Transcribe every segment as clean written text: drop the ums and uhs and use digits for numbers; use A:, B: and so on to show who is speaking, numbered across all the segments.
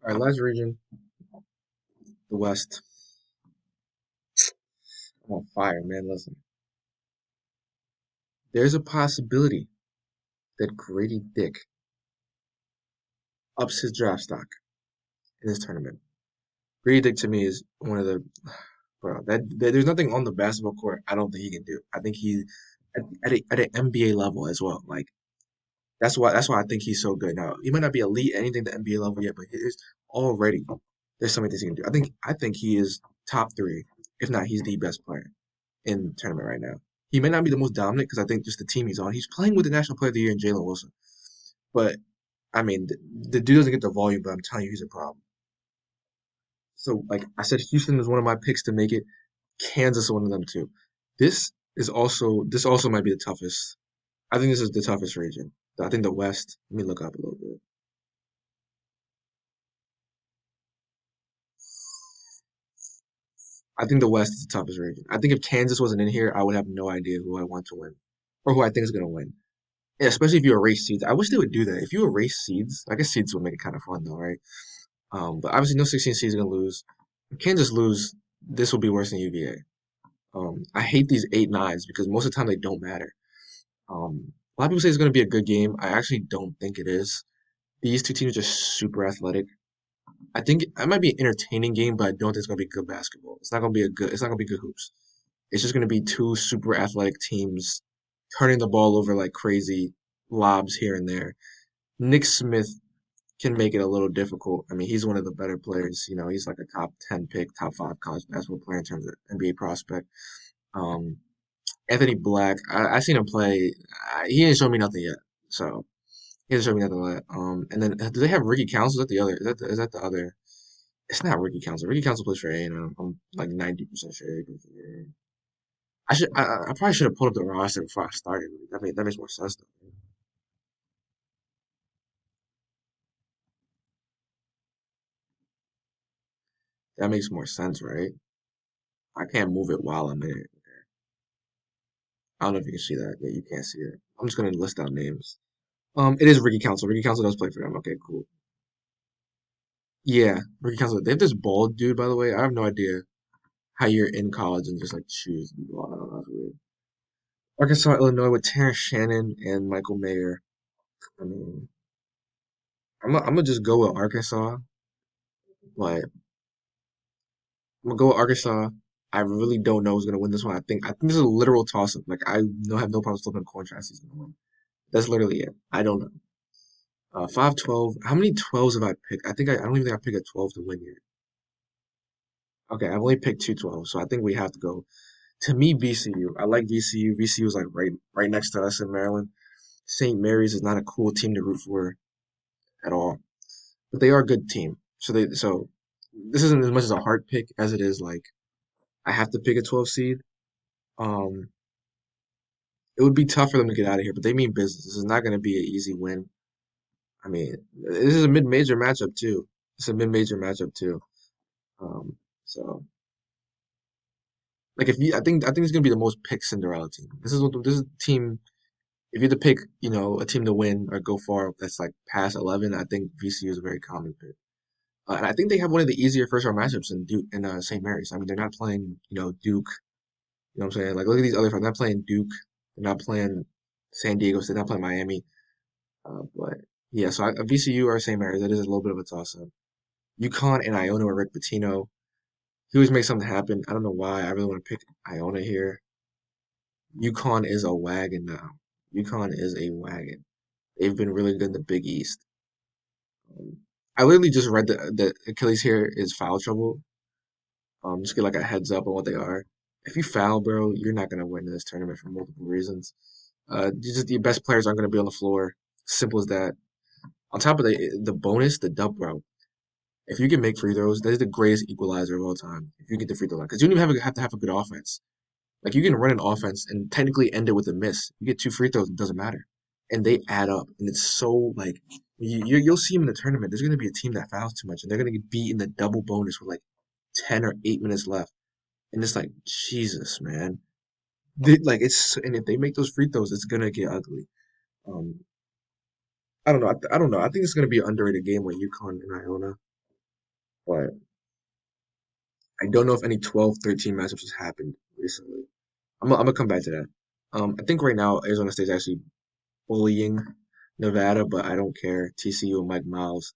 A: All right, last region, the West. I'm on fire, man. Listen, there's a possibility that Grady Dick ups his draft stock in this tournament. Grady Dick to me is one of the bro. There's nothing on the basketball court I don't think he can do. I think he at an NBA level as well. Like that's why I think he's so good. Now he might not be elite at anything at the NBA level yet, but he is already there's so many things he can do. I think he is top three, if not he's the best player in the tournament right now. He may not be the most dominant because I think just the team he's on. He's playing with the National Player of the Year in Jalen Wilson. But I mean, the dude doesn't get the volume, but I'm telling you, he's a problem. So, like I said, Houston is one of my picks to make it. Kansas is one of them too. This also might be the toughest. I think this is the toughest region. I think the West. Let me look up a little bit. I think the West is the toughest region. I think if Kansas wasn't in here, I would have no idea who I want to win or who I think is going to win. Yeah, especially if you erase seeds. I wish they would do that. If you erase seeds, I guess seeds would make it kind of fun though, right? But obviously, no 16 seeds are gonna lose. If Kansas lose, this will be worse than UVA. I hate these 8-9s because most of the time they don't matter. A lot of people say it's gonna be a good game. I actually don't think it is. These two teams are super athletic. I think it might be an entertaining game, but I don't think it's gonna be good basketball. It's not gonna be a good. It's not gonna be good hoops. It's just gonna be two super athletic teams turning the ball over like crazy, lobs here and there. Nick Smith can make it a little difficult. I mean, he's one of the better players. He's like a top 10 pick, top five college basketball player in terms of NBA prospect. Um, Anthony Black, I seen him play. He didn't show me nothing yet. So he didn't show me nothing yet. And then do they have Ricky Council? Is that the other? Is that the other? It's not Ricky Council. Ricky Council plays for A&M. I'm like 90% sure he plays for A&M. I probably should have pulled up the roster before I started. That makes more sense though. That makes more sense, right? I can't move it while I'm in it. I don't know if you can see that. Yeah, you can't see it. I'm just gonna list out names. It is Ricky Council. Ricky Council does play for them. Okay, cool. Yeah, Ricky Council. They have this bald dude, by the way. I have no idea how you're in college and just like choose people. I don't know. That's weird. Arkansas, Illinois with Terrence Shannon and Michael Mayer. I mean, I'm gonna just go with Arkansas. But I'm gonna go with Arkansas. I really don't know who's gonna win this one. I think this is a literal toss up. Like I no have no problem flipping a coin toss. He's gonna win. That's literally it. I don't know. 5-12. How many 12s have I picked? I don't even think I picked a 12 to win yet. Okay, I've only picked two 12s, so I think we have to go. To me, VCU. I like VCU. VCU is like right next to us in Maryland. St. Mary's is not a cool team to root for at all, but they are a good team. So this isn't as much as a hard pick as it is like I have to pick a 12 seed. Um, it would be tough for them to get out of here, but they mean business. This is not going to be an easy win. I mean, this is a mid-major matchup too. It's a mid-major matchup too. Um, so like if you, I think it's gonna be the most picked Cinderella team. This is a team. If you had to pick, a team to win or go far that's like past 11, I think VCU is a very common pick. And I think they have one of the easier first round matchups in Duke and St. Mary's. I mean, they're not playing, Duke. You know what I'm saying? Like look at these other. They're not playing Duke. They're not playing San Diego. State. They're not playing Miami. But yeah, so VCU or St. Mary's, that is a little bit of a toss up. UConn and Iona or Rick Pitino. He always makes something happen. I don't know why. I really want to pick Iona here. UConn is a wagon now. UConn is a wagon. They've been really good in the Big East. Um, I literally just read the Achilles here is foul trouble. Just get like a heads up on what they are. If you foul, bro, you're not gonna win this tournament for multiple reasons. Your best players aren't gonna be on the floor. Simple as that. On top of the bonus, the dub, bro. If you can make free throws, that is the greatest equalizer of all time. If you get the free throw line, because you don't even have to have a good offense. Like you can run an offense and technically end it with a miss. You get two free throws, it doesn't matter, and they add up. And it's so like you'll see them in the tournament. There's going to be a team that fouls too much, and they're going to be in the double bonus with like 10 or 8 minutes left, and it's like Jesus, man. Like it's and if they make those free throws, it's gonna get ugly. Um, I don't know. I don't know. I think it's gonna be an underrated game with UConn and Iona. but I don't know if any 12-13 matchups has happened recently. I'm gonna come back to that. I think right now Arizona State's actually bullying Nevada, but I don't care. TCU and Mike Miles,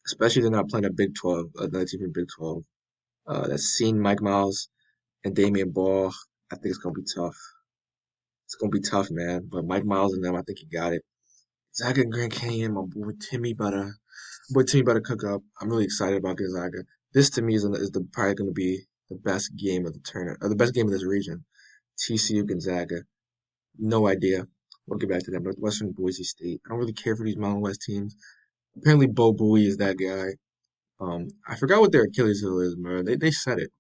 A: especially they're not playing a Big 12, another team from Big 12. That's seen Mike Miles and Damian Ball. I think it's gonna be tough. It's gonna be tough, man. But Mike Miles and them, I think he got it. Zaga and Grand Canyon, my boy Timmy better cook up. I'm really excited about Gonzaga. This to me is the probably gonna be the best game of the tournament, or the best game of this region. TCU Gonzaga. No idea. We'll get back to that. Northwestern Boise State. I don't really care for these Mountain West teams. Apparently, Bo Bowie is that guy. I forgot what their Achilles heel is, man. They said it.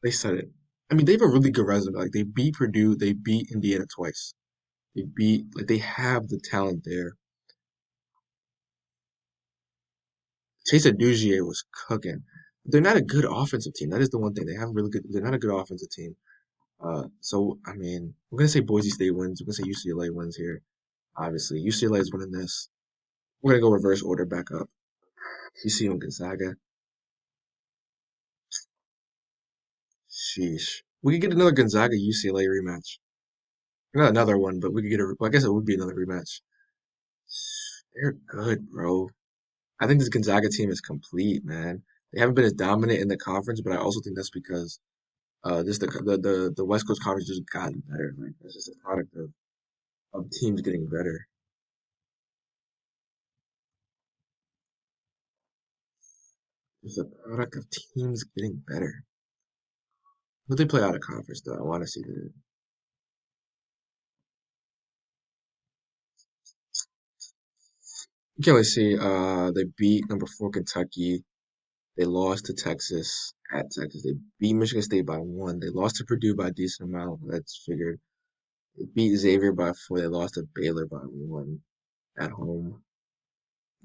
A: They said it. I mean, they have a really good resume. Like they beat Purdue, they beat Indiana twice. They have the talent there. Chase Dugier was cooking. They're not a good offensive team. That is the one thing. They have really good. They're not a good offensive team. So I mean, we're gonna say Boise State wins. We're gonna say UCLA wins here. Obviously, UCLA is winning this. We're gonna go reverse order back up. TCU and Gonzaga. Sheesh. We could get another Gonzaga UCLA rematch. Not another one, but we could get a. Well, I guess it would be another rematch. They're good, bro. I think this Gonzaga team is complete, man. They haven't been as dominant in the conference, but I also think that's because this the West Coast Conference just gotten better. Like it's just a product of teams getting better. It's a product of teams getting better. But they play out of conference though. I want to see the. You can only see they beat number 4 Kentucky. They lost to Texas at Texas. They beat Michigan State by 1. They lost to Purdue by a decent amount. That's figured. They beat Xavier by 4. They lost to Baylor by 1 at home.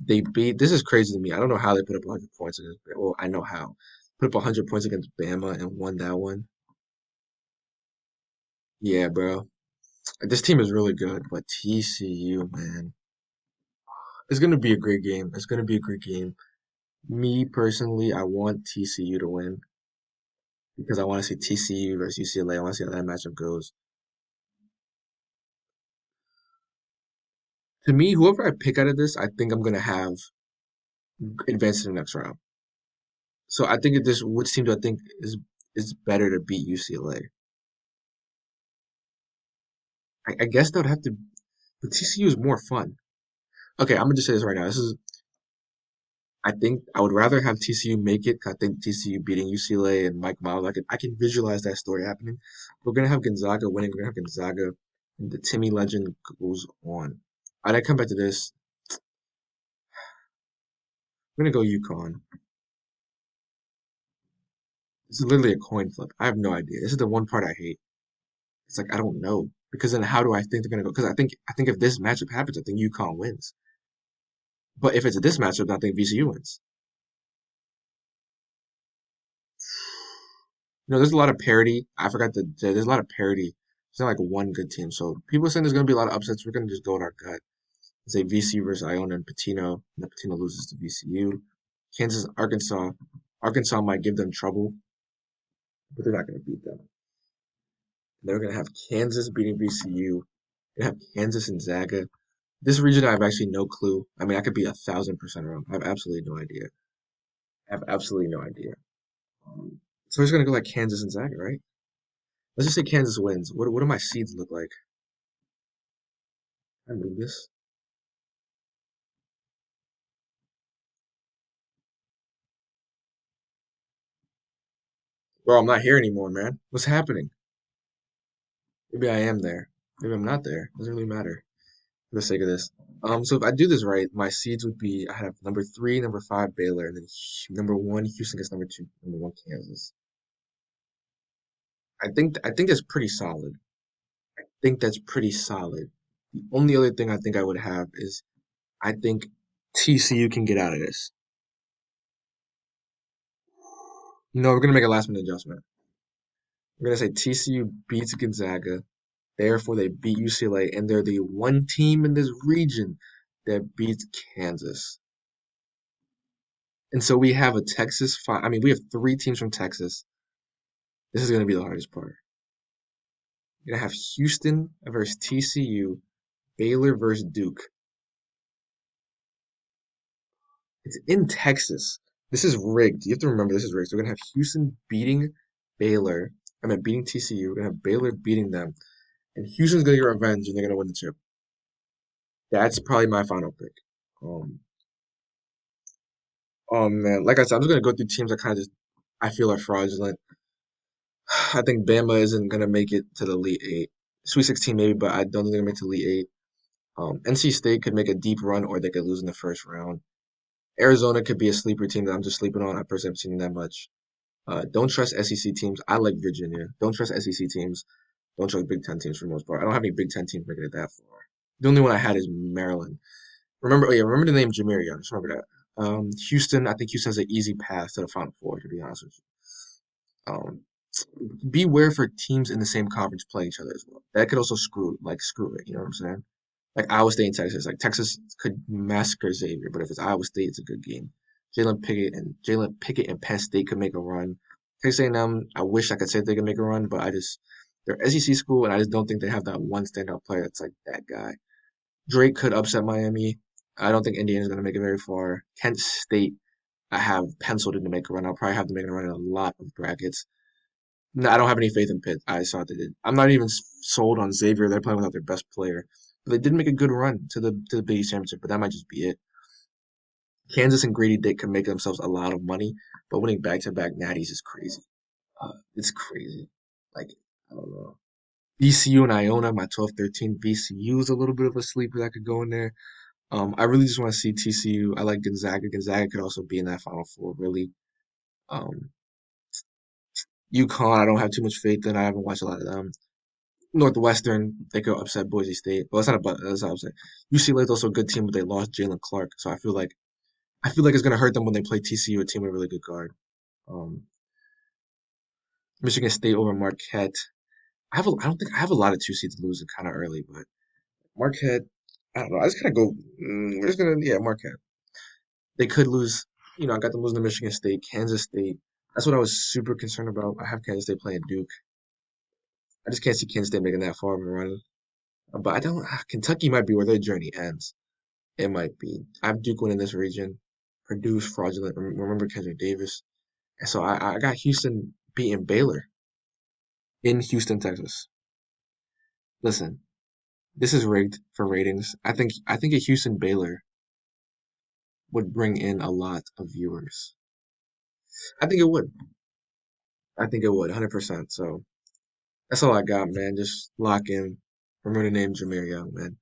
A: They beat. This is crazy to me. I don't know how they put up 100 points against. Well, I know how. Put up 100 points against Bama and won that one. Yeah, bro. This team is really good, but TCU, man, it's gonna be a great game. It's gonna be a great game. Me personally, I want TCU to win because I want to see TCU versus UCLA. I want to see how that matchup goes. To me, whoever I pick out of this, I think I'm gonna have advanced to the next round. So I think this which team do I think is better to beat UCLA? I guess that would have to. But TCU is more fun. Okay, I'm gonna just say this right now. This is I think I would rather have TCU make it. 'Cause I think TCU beating UCLA and Mike Miles. I can visualize that story happening. We're gonna have Gonzaga winning. We're gonna have Gonzaga, and the Timmy legend goes on. Alright, I come back to this. I'm gonna go UConn. This is literally a coin flip. I have no idea. This is the one part I hate. It's like I don't know because then how do I think they're gonna go? Because I think if this matchup happens, I think UConn wins. But if it's this matchup, I think VCU wins. There's a lot of parity. I forgot to say there's a lot of parity. It's not like one good team. So people are saying there's gonna be a lot of upsets. We're gonna just go with our gut. Say VCU versus Iona and Patino. And the Patino loses to VCU. Kansas, Arkansas. Arkansas might give them trouble, but they're not gonna beat them. They're gonna have Kansas beating VCU. They're gonna have Kansas and Zaga. This region, I have actually no clue. I mean, I could be 1,000% wrong. I have absolutely no idea. I have absolutely no idea. So we're just gonna go like Kansas and Zaga, right? Let's just say Kansas wins. What do my seeds look like? Can I move this? Bro, I'm not here anymore, man. What's happening? Maybe I am there. Maybe I'm not there. Doesn't really matter for the sake of this. So if I do this right, my seeds would be I have number 3, number 5 Baylor, and then number 1 Houston gets number 2, number 1 Kansas. I think that's pretty solid. I think that's pretty solid. The only other thing I think I would have is I think TCU can get out of this. We're gonna make a last minute adjustment. We're gonna say TCU beats Gonzaga, therefore they beat UCLA, and they're the one team in this region that beats Kansas. And so we have a I mean, we have three teams from Texas. This is going to be the hardest part. You're going to have Houston versus TCU, Baylor versus Duke. It's in Texas. This is rigged. You have to remember this is rigged. So we're going to have Houston beating Baylor. I mean, beating TCU. We're going to have Baylor beating them. And Houston's going to get revenge and they're going to win the chip. That's probably my final pick. Um, oh man, like I said, I'm just gonna go through teams that kind of just I feel are fraudulent. I think Bama isn't gonna make it to the Elite Eight, Sweet 16 maybe, but I don't think they're gonna make it to the Elite Eight. NC State could make a deep run, or they could lose in the first round. Arizona could be a sleeper team that I'm just sleeping on. I personally haven't seen that much. Don't trust SEC teams. I like Virginia. Don't trust SEC teams. Don't trust Big Ten teams for the most part. I don't have any Big Ten teams making it that far. The only one I had is Maryland. Remember, oh yeah, remember the name Jameer Young. Just remember that. Houston, I think Houston has an easy path to the Final Four, to be honest with you. Beware for teams in the same conference playing each other as well. That could also screw it. You know what I'm saying? Like Iowa State and Texas. Like Texas could massacre Xavier, but if it's Iowa State, it's a good game. Jalen Pickett and Penn State could make a run. Texas A&M, I wish I could say they could make a run, but they're SEC school, and I just don't think they have that one standout player that's like that guy. Drake could upset Miami. I don't think Indiana's going to make it very far. Kent State, I have penciled in to make a run. I'll probably have to make a run in a lot of brackets. No, I don't have any faith in Pitt. I saw what they did. I'm not even sold on Xavier. They're playing without their best player. But they did make a good run to the Big East Championship, but that might just be it. Kansas and Grady Dick can make themselves a lot of money, but winning back-to-back natties is crazy. It's crazy. Like, I don't know. VCU and Iona, my 12-13. VCU is a little bit of a sleeper that could go in there. I really just want to see TCU. I like Gonzaga. Gonzaga could also be in that Final Four, really. Um, UConn, I don't have too much faith in. I haven't watched a lot of them. Northwestern, they could upset Boise State. Well, that's not upset. UCLA is also a good team, but they lost Jalen Clark, so I feel like it's gonna hurt them when they play TCU, a team with a really good guard. Um, Michigan State over Marquette. I don't think I have a lot of two seeds losing kind of early, but Marquette. I don't know. I just kind of go. We're just gonna yeah, Marquette. They could lose. I got them losing to Michigan State, Kansas State. That's what I was super concerned about. I have Kansas State playing Duke. I just can't see Kansas State making that far of a run. But I don't. Kentucky might be where their journey ends. It might be. I have Duke winning this region. Purdue's fraudulent. Remember Kendrick Davis. And so I got Houston beating Baylor in Houston, Texas. Listen, this is rigged for ratings. I think a Houston Baylor would bring in a lot of viewers. I think it would. I think it would, 100%. So that's all I got, man. Just lock in. Remember the name Jameer Young, man.